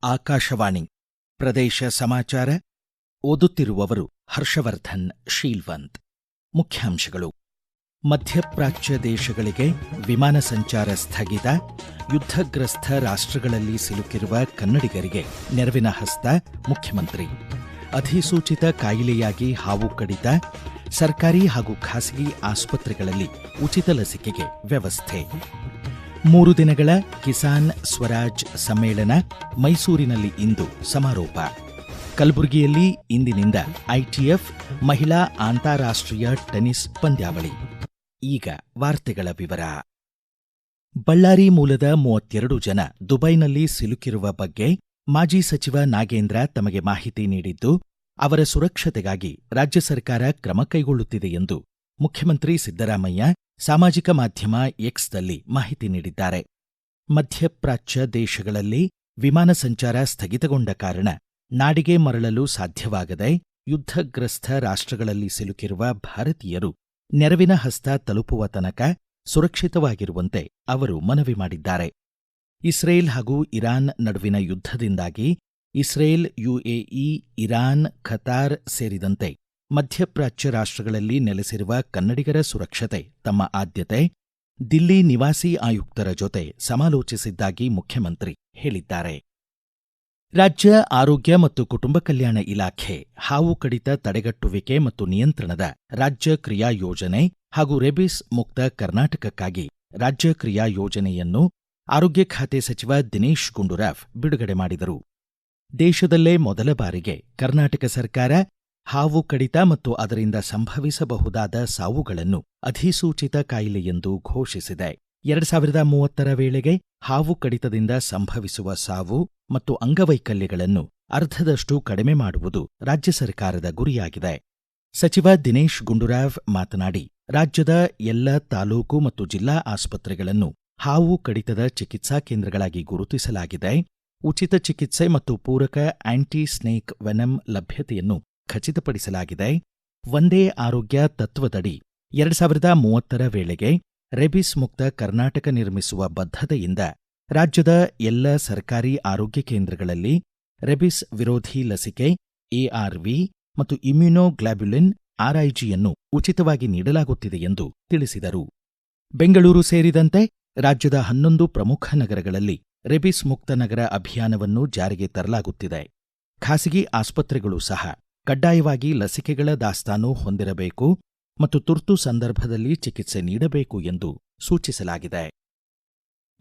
ಆಕಾಶವಾಣಿ ಪ್ರದೇಶ ಸಮಾಚಾರ ಓದುತ್ತಿರುವವರು ಹರ್ಷವರ್ಧನ್ ಶೀಲ್ವಂತ್. ಮುಖ್ಯಾಂಶಗಳು: ಮಧ್ಯಪ್ರಾಚ್ಯ ದೇಶಗಳಿಗೆ ವಿಮಾನ ಸಂಚಾರ ಸ್ಥಗಿತ, ಯುದ್ಧಗ್ರಸ್ತ ರಾಷ್ಟ್ರಗಳಲ್ಲಿ ಸಿಲುಕಿರುವ ಕನ್ನಡಿಗರಿಗೆ ನೆರವಿನ ಹಸ್ತ ಮುಖ್ಯಮಂತ್ರಿ. ಅಧಿಸೂಚಿತ ಕಾಯಿಲೆಯಾಗಿ ಹಾವು ಕಡಿತ, ಸರ್ಕಾರಿ ಹಾಗೂ ಖಾಸಗಿ ಆಸ್ಪತ್ರೆಗಳಲ್ಲಿ ಉಚಿತ ಲಸಿಕೆಗೆ ವ್ಯವಸ್ಥೆ. 3 ದಿನಗಳ ಕಿಸಾನ್ ಸ್ವರಾಜ್ ಸಮ್ಮೇಳನ ಮೈಸೂರಿನಲ್ಲಿ ಇಂದು ಸಮಾರೋಪ. ಕಲಬುರಗಿಯಲ್ಲಿ ಇಂದಿನಿಂದ ಐಟಿಎಫ್ ಮಹಿಳಾ ಅಂತಾರಾಷ್ಟ್ರೀಯ ಟೆನಿಸ್ ಪಂದ್ಯಾವಳಿ. ಈಗ ವಾರ್ತೆಗಳ ವಿವರ. ಬಳ್ಳಾರಿ ಮೂಲದ 32 ಜನ ದುಬೈನಲ್ಲಿ ಸಿಲುಕಿರುವ ಬಗ್ಗೆ ಮಾಜಿ ಸಚಿವ ನಾಗೇಂದ್ರ ತಮಗೆ ಮಾಹಿತಿ ನೀಡಿದ್ದು, ಅವರ ಸುರಕ್ಷತೆಗಾಗಿ ರಾಜ್ಯ ಸರ್ಕಾರ ಕ್ರಮ ಕೈಗೊಳ್ಳುತ್ತಿದೆ ಎಂದು ಮುಖ್ಯಮಂತ್ರಿ ಸಿದ್ದರಾಮಯ್ಯ ಸಾಮಾಜಿಕ ಮಾಧ್ಯಮ ಎಕ್ಸ್ನಲ್ಲಿ ಮಾಹಿತಿ ನೀಡಿದ್ದಾರೆ. ಮಧ್ಯಪ್ರಾಚ್ಯ ದೇಶಗಳಲ್ಲಿ ವಿಮಾನ ಸಂಚಾರ ಸ್ಥಗಿತಗೊಂಡ ಕಾರಣ ನಾಡಿಗೆ ಮರಳಲು ಸಾಧ್ಯವಾಗದೆ ಯುದ್ಧಗ್ರಸ್ತ ರಾಷ್ಟ್ರಗಳಲ್ಲಿ ಸಿಲುಕಿರುವ ಭಾರತೀಯರು ನೆರವಿನ ಹಸ್ತ ತಲುಪುವ ತನಕ ಸುರಕ್ಷಿತವಾಗಿರುವಂತೆ ಅವರು ಮನವಿ ಮಾಡಿದ್ದಾರೆ. ಇಸ್ರೇಲ್ ಹಾಗೂ ಇರಾನ್ ನಡುವಿನ ಯುದ್ಧದಿಂದಾಗಿ ಇಸ್ರೇಲ್, ಯುಎಇ, ಇರಾನ್, ಖತಾರ್ ಸೇರಿದಂತೆ ಮಧ್ಯಪ್ರಾಚ್ಯ ರಾಷ್ಟ್ರಗಳಲ್ಲಿ ನೆಲೆಸಿರುವ ಕನ್ನಡಿಗರ ಸುರಕ್ಷತೆ ತಮ್ಮ ಆದ್ಯತೆ. ದಿಲ್ಲಿ ನಿವಾಸಿ ಆಯುಕ್ತರ ಜೊತೆ ಸಮಾಲೋಚಿಸಿದ್ದಾಗಿ ಮುಖ್ಯಮಂತ್ರಿ ಹೇಳಿದ್ದಾರೆ. ರಾಜ್ಯ ಆರೋಗ್ಯ ಮತ್ತು ಕುಟುಂಬ ಕಲ್ಯಾಣ ಇಲಾಖೆ ಹಾವು ಕಡಿತ ತಡೆಗಟ್ಟುವಿಕೆ ಮತ್ತು ನಿಯಂತ್ರಣದ ರಾಜ್ಯ ಕ್ರಿಯಾ ಯೋಜನೆ ಹಾಗೂ ರೇಬಿಸ್ ಮುಕ್ತ ಕರ್ನಾಟಕಕ್ಕಾಗಿ ರಾಜ್ಯ ಕ್ರಿಯಾ ಯೋಜನೆಯನ್ನು ಆರೋಗ್ಯ ಖಾತೆ ಸಚಿವ ದಿನೇಶ್ ಗುಂಡೂರಾವ್ ಬಿಡುಗಡೆ ಮಾಡಿದರು. ದೇಶದಲ್ಲೇ ಮೊದಲ ಬಾರಿಗೆ ಕರ್ನಾಟಕ ಸರ್ಕಾರ ಹಾವು ಕಡಿತ ಮತ್ತು ಅದರಿಂದ ಸಂಭವಿಸಬಹುದಾದ ಸಾವುಗಳನ್ನು ಅಧಿಸೂಚಿತ ಕಾಯಿಲೆಯೆಂದು ಘೋಷಿಸಿದೆ. 2030ರ ವೇಳೆಗೆ ಹಾವು ಕಡಿತದಿಂದ ಸಂಭವಿಸುವ ಸಾವು ಮತ್ತು ಅಂಗವೈಕಲ್ಯಗಳನ್ನು ಅರ್ಧದಷ್ಟು ಕಡಿಮೆ ಮಾಡುವುದು ರಾಜ್ಯ ಸರ್ಕಾರದ ಗುರಿಯಾಗಿದೆ. ಸಚಿವ ದಿನೇಶ್ ಗುಂಡೂರಾವ್ ಮಾತನಾಡಿ, ರಾಜ್ಯದ ಎಲ್ಲ ತಾಲೂಕು ಮತ್ತು ಜಿಲ್ಲಾ ಆಸ್ಪತ್ರೆಗಳನ್ನು ಹಾವು ಕಡಿತದ ಚಿಕಿತ್ಸಾ ಕೇಂದ್ರಗಳಾಗಿ ಗುರುತಿಸಲಾಗಿದೆ. ಉಚಿತ ಚಿಕಿತ್ಸೆ ಮತ್ತು ಪೂರಕ ಆಂಟಿ ಸ್ನೇಕ್ ವೆನಮ್ ಲಭ್ಯತೆಯನ್ನು ಖಚಿತಪಡಿಸಲಾಗಿದೆ. ಒಂದೇ ಆರೋಗ್ಯ ತತ್ವದಡಿ 2030ರ ವೇಳೆಗೆ ರೇಬಿಸ್ ಮುಕ್ತ ಕರ್ನಾಟಕ ನಿರ್ಮಿಸುವ ಬದ್ಧತೆಯಿಂದ ರಾಜ್ಯದ ಎಲ್ಲ ಸರ್ಕಾರಿ ಆರೋಗ್ಯ ಕೇಂದ್ರಗಳಲ್ಲಿ ರೇಬಿಸ್ ವಿರೋಧಿ ಲಸಿಕೆ ಎಆರ್ವಿ ಮತ್ತು ಇಮ್ಯುನೋಗ್ಲಾಬ್ಯುಲಿನ್ ಆರ್ಐಜಿಯನ್ನು ಉಚಿತವಾಗಿ ನೀಡಲಾಗುತ್ತಿದೆ ಎಂದು ತಿಳಿಸಿದರು. ಬೆಂಗಳೂರು ಸೇರಿದಂತೆ ರಾಜ್ಯದ 11 ಪ್ರಮುಖ ನಗರಗಳಲ್ಲಿ ರೇಬಿಸ್ ಮುಕ್ತ ನಗರ ಅಭಿಯಾನವನ್ನು ಜಾರಿಗೆ ತರಲಾಗುತ್ತಿದೆ. ಖಾಸಗಿ ಆಸ್ಪತ್ರೆಗಳು ಸಹ ಕಡ್ಡಾಯವಾಗಿ ಲಸಿಕೆಗಳ ದಾಸ್ತಾನು ಹೊಂದಿರಬೇಕು ಮತ್ತು ತುರ್ತು ಸಂದರ್ಭದಲ್ಲಿ ಚಿಕಿತ್ಸೆ ನೀಡಬೇಕು ಎಂದು ಸೂಚಿಸಲಾಗಿದೆ.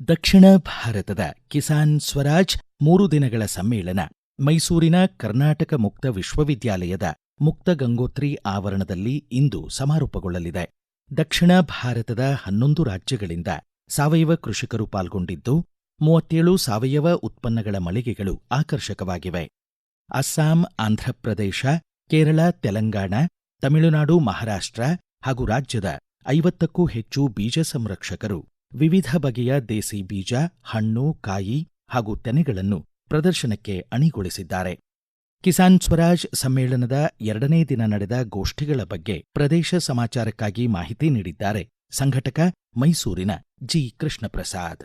ದಕ್ಷಿಣ ಭಾರತದ ಕಿಸಾನ್ ಸ್ವರಾಜ್ 3 ದಿನಗಳ ಸಮ್ಮೇಳನ ಮೈಸೂರಿನ ಕರ್ನಾಟಕ ಮುಕ್ತ ವಿಶ್ವವಿದ್ಯಾಲಯದ ಮುಕ್ತ ಗಂಗೋತ್ರಿ ಆವರಣದಲ್ಲಿ ಇಂದು ಸಮಾರೋಪಗೊಳ್ಳಲಿದೆ. ದಕ್ಷಿಣ ಭಾರತದ 11 ರಾಜ್ಯಗಳಿಂದ ಸಾವಯವ ಕೃಷಿಕರು ಪಾಲ್ಗೊಂಡಿದ್ದು 37 ಸಾವಯವ ಉತ್ಪನ್ನಗಳ ಮಳಿಗೆಗಳು ಆಕರ್ಷಕವಾಗಿವೆ. ಅಸ್ಸಾಂ, ಆಂಧ್ರಪ್ರದೇಶ, ಕೇರಳ, ತೆಲಂಗಾಣ, ತಮಿಳುನಾಡು, ಮಹಾರಾಷ್ಟ್ರ ಹಾಗೂ ರಾಜ್ಯದ 50ಕ್ಕೂ ಹೆಚ್ಚು ಬೀಜ ಸಂರಕ್ಷಕರು ವಿವಿಧ ಬಗೆಯ ದೇಸಿ ಬೀಜ, ಹಣ್ಣು, ಕಾಯಿ ಹಾಗೂ ತೆನೆಗಳನ್ನು ಪ್ರದರ್ಶನಕ್ಕೆ ಅಣಿಗೊಳಿಸಿದ್ದಾರೆ. ಕಿಸಾನ್ ಸ್ವರಾಜ್ ಸಮ್ಮೇಳನದ 2ನೇ ದಿನ ನಡೆದ ಗೋಷ್ಠಿಗಳ ಬಗ್ಗೆ ಪ್ರದೇಶ ಸಮಾಚಾರಕ್ಕಾಗಿ ಮಾಹಿತಿ ನೀಡಿದ್ದಾರೆ ಸಂಘಟಕ ಮೈಸೂರಿನ ಜಿ. ಕೃಷ್ಣಪ್ರಸಾದ್.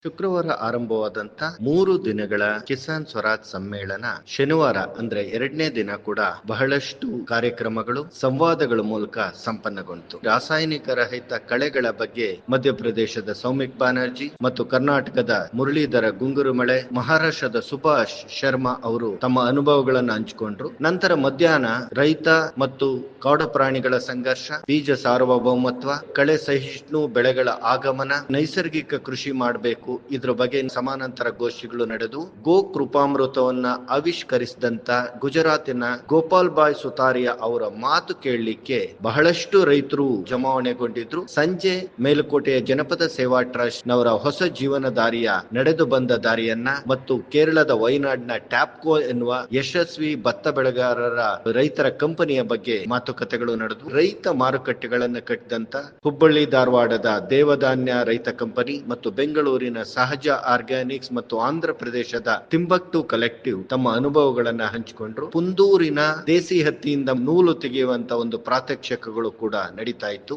ಶುಕ್ರವಾರ ಆರಂಭವಾದಂತ 3 ದಿನಗಳ ಕಿಸಾನ್ ಸ್ವರಾಜ್ ಸಮ್ಮೇಳನ ಶನಿವಾರ ಅಂದ್ರೆ 2ನೇ ದಿನ ಕೂಡ ಬಹಳಷ್ಟು ಕಾರ್ಯಕ್ರಮಗಳು, ಸಂವಾದಗಳ ಮೂಲಕ ಸಂಪನ್ನಗೊಂಡಿತು. ರಾಸಾಯನಿಕ ರಹಿತ ಕಳೆಗಳ ಬಗ್ಗೆ ಮಧ್ಯಪ್ರದೇಶದ ಸೌಮಿಕ್ ಬ್ಯಾನರ್ಜಿ ಮತ್ತು ಕರ್ನಾಟಕದ ಮುರಳೀಧರ ಗುಂಗುರುಮಳೆ, ಮಹಾರಾಷ್ಟ್ರದ ಸುಭಾಷ್ ಶರ್ಮಾ ಅವರು ತಮ್ಮ ಅನುಭವಗಳನ್ನು ಹಂಚಿಕೊಂಡ್ರು. ನಂತರ ಮಧ್ಯಾಹ್ನ ರೈತ ಮತ್ತು ಕಾಡು ಪ್ರಾಣಿಗಳ ಸಂಘರ್ಷ, ಬೀಜ ಸಾರ್ವಭೌಮತ್ವ, ಕಳೆ ಸಹಿಷ್ಣು ಬೆಳೆಗಳ ಆಗಮನ, ನೈಸರ್ಗಿಕ ಕೃಷಿ ಮಾಡಬೇಕು, ಇದ್ರ ಬಗ್ಗೆ ಸಮಾನಾಂತರ ಗೋಷ್ಠಿಗಳು ನಡೆದು ಗೋ ಕೃಪಾಮೃತವನ್ನ ಆವಿಷ್ಕರಿಸಿದಂತ ಗುಜರಾತಿನ ಗೋಪಾಲ್ ಬಾಯ್ ಸುತಾರಿಯಾ ಅವರ ಮಾತು ಕೇಳಲಿಕ್ಕೆ ಬಹಳಷ್ಟು ರೈತರು ಜಮಾವಣೆಗೊಂಡಿದ್ರು. ಸಂಜೆ ಮೇಲುಕೋಟೆಯ ಜನಪದ ಸೇವಾ ಟ್ರಸ್ಟ್ ನವರ ಹೊಸ ಜೀವನ ದಾರಿಯ ನಡೆದು ಬಂದ ದಾರಿಯನ್ನ ಮತ್ತು ಕೇರಳದ ವಯನಾಡಿನ ಟ್ಯಾಪ್ಕೋ ಎನ್ನುವ ಯಶಸ್ವಿ ಭತ್ತ ಬೆಳೆಗಾರರ ರೈತರ ಕಂಪನಿಯ ಬಗ್ಗೆ ಮಾತುಕತೆಗಳು ನಡೆದು ರೈತ ಮಾರುಕಟ್ಟೆಗಳನ್ನು ಕಟ್ಟಿದಂತ ಹುಬ್ಬಳ್ಳಿ ಧಾರವಾಡದ ದೇವಧಾನ್ಯ ರೈತ ಕಂಪನಿ ಮತ್ತು ಬೆಂಗಳೂರಿನ ಸಹಜ ಆರ್ಗ್ಯಾನಿಕ್ಸ್ ಮತ್ತು ಆಂಧ್ರ ಪ್ರದೇಶದ ತಿಂಬಕ್ಟು ಕಲೆಕ್ಟಿವ್ ತಮ್ಮ ಅನುಭವಗಳನ್ನ ಹಂಚಿಕೊಂಡ್ರು. ಪುಂದೂರಿನ ದೇಸಿ ಹತ್ತಿಯಿಂದ ನೂಲು ತೆಗೆಯುವಂತ ಒಂದು ಪ್ರಾತ್ಯಕ್ಷಿಕೆಗಳು ಕೂಡ ನಡೀತಾ ಇತ್ತು.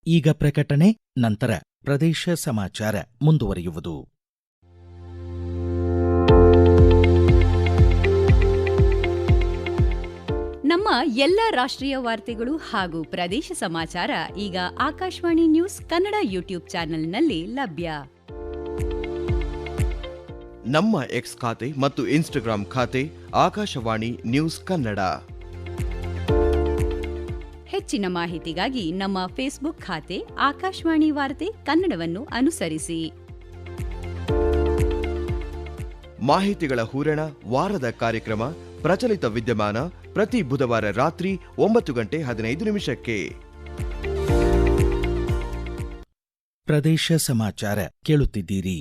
ಈಗ ಪ್ರಕಟಣೆ, ನಂತರ ಪ್ರದೇಶ ಸಮಾಚಾರ ಮುಂದುವರಿಯುವುದು. ನಮ್ಮ ಎಲ್ಲ ರಾಷ್ಟ್ರೀಯ ವಾರ್ತೆಗಳು ಹಾಗೂ ಪ್ರದೇಶ ಸಮಾಚಾರ ಈಗ ಆಕಾಶವಾಣಿ ನ್ಯೂಸ್ ಕನ್ನಡ ಯೂಟ್ಯೂಬ್ ಚಾನೆಲ್ನಲ್ಲಿ ಲಭ್ಯ. ನಮ್ಮ ಎಕ್ಸ್ ಖಾತೆ ಮತ್ತು ಇನ್ಸ್ಟಾಗ್ರಾಂ ಖಾತೆ ಆಕಾಶವಾಣಿ ನ್ಯೂಸ್ ಕನ್ನಡ. ಹೆಚ್ಚಿನ ಮಾಹಿತಿಗಾಗಿ ನಮ್ಮ ಫೇಸ್ಬುಕ್ ಖಾತೆ ಆಕಾಶವಾಣಿ ವಾರ್ತೆ ಕನ್ನಡವನ್ನು ಅನುಸರಿಸಿ. ಮಾಹಿತಿಗಳ ಹೂರಣ, ವಾರದ ಕಾರ್ಯಕ್ರಮ, ಪ್ರಚಲಿತ ವಿದ್ಯಮಾನ ಪ್ರತಿ ಬುಧವಾರ ರಾತ್ರಿ 9:15 ಪ್ರದೇಶ ಸಮಾಚಾರ ಕೇಳುತ್ತಿದ್ದೀರಿ.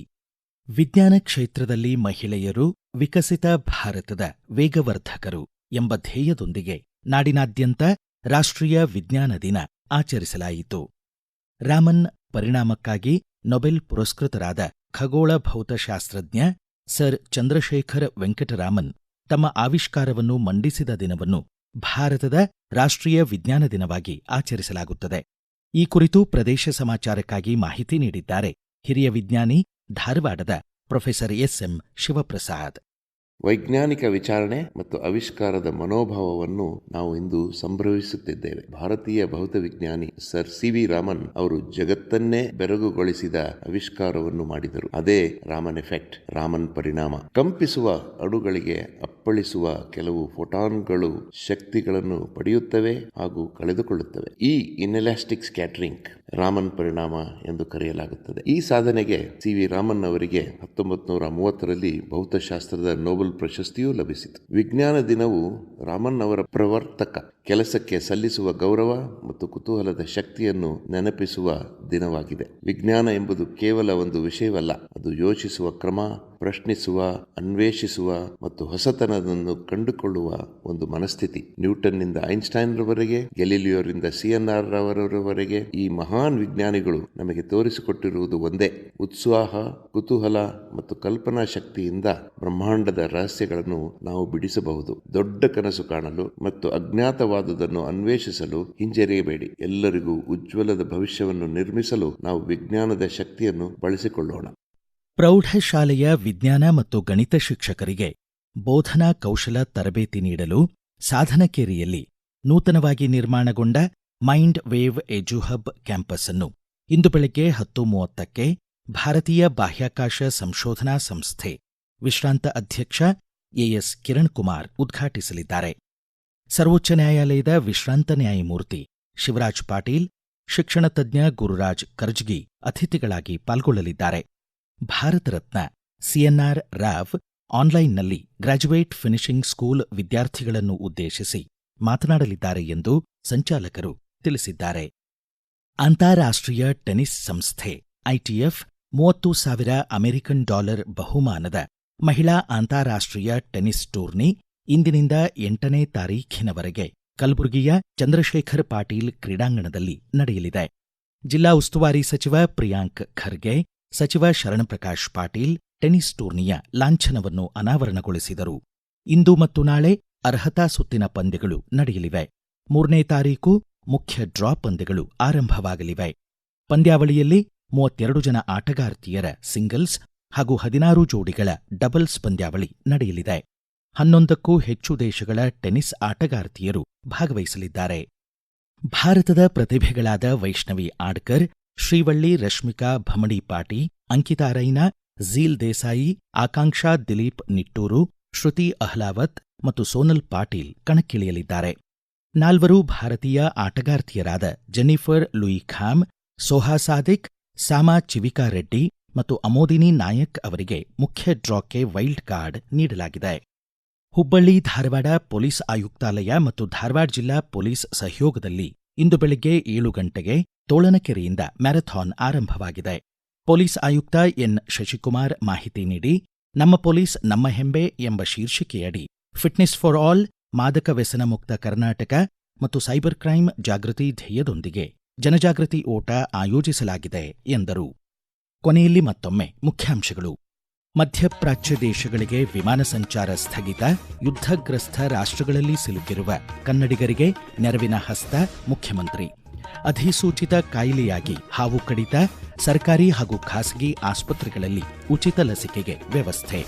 ವಿಜ್ಞಾನ ಕ್ಷೇತ್ರದಲ್ಲಿ ಮಹಿಳೆಯರು ವಿಕಸಿತ ಭಾರತದ ವೇಗವರ್ಧಕರು ಎಂಬ ಧ್ಯೇಯದೊಂದಿಗೆ ನಾಡಿನಾದ್ಯಂತ ರಾಷ್ಟ್ರೀಯ ವಿಜ್ಞಾನ ದಿನ ಆಚರಿಸಲಾಯಿತು. ರಾಮನ್ ಪರಿಣಾಮಕ್ಕಾಗಿ ನೊಬೆಲ್ ಪುರಸ್ಕೃತರಾದ ಖಗೋಳ ಭೌತಶಾಸ್ತ್ರಜ್ಞ ಸರ್ ಚಂದ್ರಶೇಖರ್ ವೆಂಕಟರಾಮನ್ ತಮ್ಮ ಆವಿಷ್ಕಾರವನ್ನು ಮಂಡಿಸಿದ ದಿನವನ್ನು ಭಾರತದ ರಾಷ್ಟ್ರೀಯ ವಿಜ್ಞಾನ ದಿನವಾಗಿ ಆಚರಿಸಲಾಗುತ್ತದೆ. ಈ ಕುರಿತು ಪ್ರದೇಶ ಸಮಾಚಾರಕ್ಕಾಗಿ ಮಾಹಿತಿ ನೀಡಿದ್ದಾರೆ ಹಿರಿಯ ವಿಜ್ಞಾನಿ, ಧಾರವಾಡದ ಪ್ರೊಫೆಸರ್ ಎಸ್.ಎಂ. ಶಿವಪ್ರಸಾದ್. ವೈಜ್ಞಾನಿಕ ವಿಚಾರಣೆ ಮತ್ತು ಆವಿಷ್ಕಾರದ ಮನೋಭಾವವನ್ನು ನಾವು ಇಂದು ಸಂಭ್ರಮಿಸುತ್ತಿದ್ದೇವೆ. ಭಾರತೀಯ ಭೌತವಿಜ್ಞಾನಿ ಸರ್ ಸಿ.ವಿ. ರಾಮನ್ ಅವರು ಜಗತ್ತನ್ನೇ ಬೆರಗುಗೊಳಿಸಿದ ಆವಿಷ್ಕಾರವನ್ನು ಮಾಡಿದರು. ಅದೇ ರಾಮನ್ ಎಫೆಕ್ಟ್, ರಾಮನ್ ಪರಿಣಾಮ. ಕಂಪಿಸುವ ಅಣುಗಳಿಗೆ ಅಪ್ಪಳಿಸುವ ಕೆಲವು ಫೋಟಾನ್ಗಳು ಶಕ್ತಿಗಳನ್ನು ಪಡೆಯುತ್ತವೆ ಹಾಗೂ ಕಳೆದುಕೊಳ್ಳುತ್ತವೆ. ಈ ಇನ್ಎಲಾಸ್ಟಿಕ್ ಸ್ಕ್ಯಾಟರಿಂಗ್ ರಾಮನ್ ಪರಿಣಾಮ ಎಂದು ಕರೆಯಲಾಗುತ್ತದೆ. ಈ ಸಾಧನೆಗೆ ಸಿ.ವಿ. ರಾಮನ್ ಅವರಿಗೆ 1930ರಲ್ಲಿ ಭೌತಶಾಸ್ತ್ರದ ನೊಬೆಲ್ ಪ್ರಶಸ್ತಿಯೂ ಲಭಿಸಿತು. ವಿಜ್ಞಾನ ದಿನವು ರಾಮನ್ ಅವರ ಪ್ರವರ್ತಕ ಕೆಲಸಕ್ಕೆ ಸಲ್ಲಿಸುವ ಗೌರವ ಮತ್ತು ಕುತೂಹಲದ ಶಕ್ತಿಯನ್ನು ನೆನಪಿಸುವ ದಿನವಾಗಿದೆ. ವಿಜ್ಞಾನ ಎಂಬುದು ಕೇವಲ ಒಂದು ವಿಷಯವಲ್ಲ, ಅದು ಯೋಚಿಸುವ ಕ್ರಮ, ಪ್ರಶ್ನಿಸುವ, ಅನ್ವೇಷಿಸುವ ಮತ್ತು ಹೊಸತನವನ್ನು ಕಂಡುಕೊಳ್ಳುವ ಒಂದು ಮನಸ್ಥಿತಿ. ನ್ಯೂಟನ್ನಿಂದ ಐನ್ಸ್ಟೈನ್ ರವರೆಗೆ, ಗೆಲಿಲಿಯೋರಿಂದ CNR ರವರವರೆಗೆ ಈ ಮಹಾನ್ ವಿಜ್ಞಾನಿಗಳು ನಮಗೆ ತೋರಿಸಿಕೊಟ್ಟಿರುವುದು ಒಂದೇ: ಉತ್ಸಾಹ, ಕುತೂಹಲ ಮತ್ತು ಕಲ್ಪನಾ ಶಕ್ತಿಯಿಂದ ಬ್ರಹ್ಮಾಂಡದ ರಹಸ್ಯಗಳನ್ನು ನಾವು ಬಿಡಿಸಬಹುದು. ದೊಡ್ಡ ಕನಸು ಕಾಣಲು ಮತ್ತು ಅಜ್ಞಾತವಾದುದನ್ನು ಅನ್ವೇಷಿಸಲು ಹಿಂಜರಿಯಬೇಡಿ. ಎಲ್ಲರಿಗೂ ಉಜ್ವಲದ ಭವಿಷ್ಯವನ್ನು ನಿರ್ಮಿಸಲು ನಾವು ವಿಜ್ಞಾನದ ಶಕ್ತಿಯನ್ನು ಬಳಸಿಕೊಳ್ಳೋಣ. ಪ್ರೌಢಶಾಲೆಯ ವಿಜ್ಞಾನ ಮತ್ತು ಗಣಿತ ಶಿಕ್ಷಕರಿಗೆ ಬೋಧನಾ ಕೌಶಲ ತರಬೇತಿ ನೀಡಲು ಸಾಧನಕೇರಿಯಲ್ಲಿ ನೂತನವಾಗಿ ನಿರ್ಮಾಣಗೊಂಡ ಮೈಂಡ್ ವೇವ್ ಎಜುಹಬ್ ಕ್ಯಾಂಪಸ್ ಅನ್ನು ಇಂದು ಬೆಳಗ್ಗೆ 10:30ಕ್ಕೆ ಭಾರತೀಯ ಬಾಹ್ಯಾಕಾಶ ಸಂಶೋಧನಾ ಸಂಸ್ಥೆ ವಿಶ್ರಾಂತ ಅಧ್ಯಕ್ಷ ಎಎಸ್ ಕಿರಣ್ ಕುಮಾರ್ ಉದ್ಘಾಟಿಸಲಿದ್ದಾರೆ. ಸರ್ವೋಚ್ಚ ನ್ಯಾಯಾಲಯದ ವಿಶ್ರಾಂತ ನ್ಯಾಯಮೂರ್ತಿ ಶಿವರಾಜ್ ಪಾಟೀಲ್, ಶಿಕ್ಷಣ ತಜ್ಞ ಗುರುರಾಜ್ ಕರ್ಜ್ಗಿ ಅತಿಥಿಗಳಾಗಿ ಪಾಲ್ಗೊಳ್ಳಲಿದ್ದಾರೆ. ಭಾರತ ರತ್ನ CNR ರಾವ್ ಆನ್ಲೈನ್ನಲ್ಲಿ ಗ್ರಾಜ್ಯುಯೇಟ್ ಫಿನಿಶಿಂಗ್ ಸ್ಕೂಲ್ ವಿದ್ಯಾರ್ಥಿಗಳನ್ನು ಉದ್ದೇಶಿಸಿ ಮಾತನಾಡಲಿದ್ದಾರೆ ಎಂದು ಸಂಚಾಲಕರು ತಿಳಿಸಿದ್ದಾರೆ. ಅಂತಾರಾಷ್ಟ್ರೀಯ ಟೆನಿಸ್ ಸಂಸ್ಥೆ ITF $30,000 ಅಮೆರಿಕನ್ ಬಹುಮಾನದ ಮಹಿಳಾ ಅಂತಾರಾಷ್ಟ್ರೀಯ ಟೆನಿಸ್ ಟೂರ್ನಿ ಇಂದಿನಿಂದ 8ನೇ ತಾರೀಖಿನವರೆಗೆ ಕಲಬುರಗಿಯ ಚಂದ್ರಶೇಖರ್ ಪಾಟೀಲ್ ಕ್ರೀಡಾಂಗಣದಲ್ಲಿ ನಡೆಯಲಿದೆ. ಜಿಲ್ಲಾ ಉಸ್ತುವಾರಿ ಸಚಿವ ಪ್ರಿಯಾಂಕ್ ಖರ್ಗೆ, ಸಚಿವ ಶರಣಪ್ರಕಾಶ್ ಪಾಟೀಲ್ ಟೆನಿಸ್ ಟೂರ್ನಿಯ ಲಾಂಛನವನ್ನು ಅನಾವರಣಗೊಳಿಸಿದರು. ಇಂದು ಮತ್ತು ನಾಳೆ ಅರ್ಹತಾ ಸುತ್ತಿನ ಪಂದ್ಯಗಳು ನಡೆಯಲಿವೆ. 3ನೇ ತಾರೀಕು ಮುಖ್ಯ ಡ್ರಾ ಪಂದ್ಯಗಳು ಆರಂಭವಾಗಲಿವೆ. ಪಂದ್ಯಾವಳಿಯಲ್ಲಿ 32 ಜನ ಆಟಗಾರ್ತಿಯರ ಸಿಂಗಲ್ಸ್ ಹಾಗೂ 16 ಜೋಡಿಗಳ ಡಬಲ್ಸ್ ಪಂದ್ಯಾವಳಿ ನಡೆಯಲಿದೆ. 11ಕ್ಕೂ ಹೆಚ್ಚು ದೇಶಗಳ ಟೆನಿಸ್ ಆಟಗಾರ್ತಿಯರು ಭಾಗವಹಿಸಲಿದ್ದಾರೆ. ಭಾರತದ ಪ್ರತಿಭೆಗಳಾದ ವೈಷ್ಣವಿ ಆಡ್ಕರ್, ಶ್ರೀವಳ್ಳಿ ರಶ್ಮಿಕಾ ಭಮಡಿಪಾಟಿ, ಅಂಕಿತಾ ರೈನಾ, ಝೀಲ್ ದೇಸಾಯಿ, ಆಕಾಂಕ್ಷಾ ದಿಲೀಪ್ ನಿಟ್ಟೂರು, ಶ್ರುತಿ ಅಹ್ಲಾವತ್ ಮತ್ತು ಸೋನಲ್ ಪಾಟೀಲ್ ಕಣಕ್ಕಿಳಿಯಲಿದ್ದಾರೆ. 4 ಭಾರತೀಯ ಆಟಗಾರ್ತಿಯರಾದ ಜೆನಿಫರ್ ಲೂಯಿ ಖಾಮ್, ಸೋಹಾ ಸಾದಿಕ್, ಸಾಮಾ ಚಿವಿಕಾ ರೆಡ್ಡಿ ಮತ್ತು ಅಮೋದಿನಿ ನಾಯಕ್ ಅವರಿಗೆ ಮುಖ್ಯ ಡ್ರಾಕ್ಕೆ ವೈಲ್ಡ್ ಕಾರ್ಡ್ ನೀಡಲಾಗಿದೆ. ಹುಬ್ಬಳ್ಳಿ ಧಾರವಾಡ ಪೊಲೀಸ್ ಆಯುಕ್ತಾಲಯ ಮತ್ತು ಧಾರವಾಡ ಜಿಲ್ಲಾ ಪೊಲೀಸ್ ಸಹಯೋಗದಲ್ಲಿ ಇಂದು ಬೆಳಗ್ಗೆ 7 ಗಂಟೆಗೆ ತೋಳನಕೆರೆಯಿಂದ ಮ್ಯಾರಥಾನ್ ಆರಂಭವಾಗಿದೆ. ಪೊಲೀಸ್ ಆಯುಕ್ತ ಎನ್ ಶಶಿಕುಮಾರ್ ಮಾಹಿತಿ ನೀಡಿ, ನಮ್ಮ ಪೊಲೀಸ್ ನಮ್ಮ ಹೆಮ್ಮೆ ಎಂಬ ಶೀರ್ಷಿಕೆಯಡಿ ಫಿಟ್ನೆಸ್ ಫಾರ್ ಆಲ್, ಮಾದಕ ವ್ಯಸನ ಮುಕ್ತ ಕರ್ನಾಟಕ ಮತ್ತು ಸೈಬರ್ ಕ್ರೈಂ ಜಾಗೃತಿ ಧ್ಯೇಯದೊಂದಿಗೆ ಜನಜಾಗೃತಿ ಓಟ ಆಯೋಜಿಸಲಾಗಿದೆ ಎಂದರು. ಕೊನೆಯಲ್ಲಿ ಮತ್ತೊಮ್ಮೆ ಮುಖ್ಯಾಂಶಗಳು. ಮಧ್ಯಪ್ರಾಚ್ಯ ದೇಶಗಳಿಗೆ ವಿಮಾನ ಸಂಚಾರ ಸ್ಥಗಿತ, ಯುದ್ಧಗ್ರಸ್ತ ರಾಷ್ಟ್ರಗಳಲ್ಲಿ ಸಿಲುಕಿರುವ ಕನ್ನಡಿಗರಿಗೆ ನೆರವಿನ ಹಸ್ತ ಮುಖ್ಯಮಂತ್ರಿ. ಅಧಿಸೂಚಿತ ಕಾಯಿಲೆಯಾಗಿ ಹಾವು ಕಡಿತ, ಸರ್ಕಾರಿ ಹಾಗೂ ಖಾಸಗಿ ಆಸ್ಪತ್ರೆಗಳಲ್ಲಿ ಉಚಿತ ಲಸಿಕೆಗೆ ವ್ಯವಸ್ಥೆ.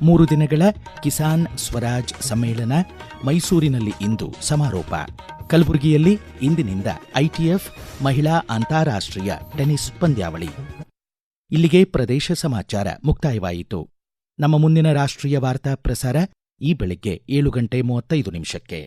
3 ದಿನಗಳ ಕಿಸಾನ್ ಸ್ವರಾಜ್ ಸಮ್ಮೇಳನ ಮೈಸೂರಿನಲ್ಲಿ ಇಂದು ಸಮಾರೋಪ. ಕಲಬುರಗಿಯಲ್ಲಿ ಇಂದಿನಿಂದ ಐಟಿಎಫ್ ಮಹಿಳಾ ಅಂತಾರಾಷ್ಟ್ರೀಯ ಟೆನಿಸ್ ಪಂದ್ಯಾವಳಿ. ಇಲ್ಲಿಗೆ ಪ್ರದೇಶ ಸಮಾಚಾರ ಮುಕ್ತಾಯವಾಯಿತು. ನಮ್ಮ ಮುಂದಿನ ರಾಷ್ಟ್ರೀಯ ವಾರ್ತಾ ಪ್ರಸಾರ ಈ ಬೆಳಗ್ಗೆ 7:35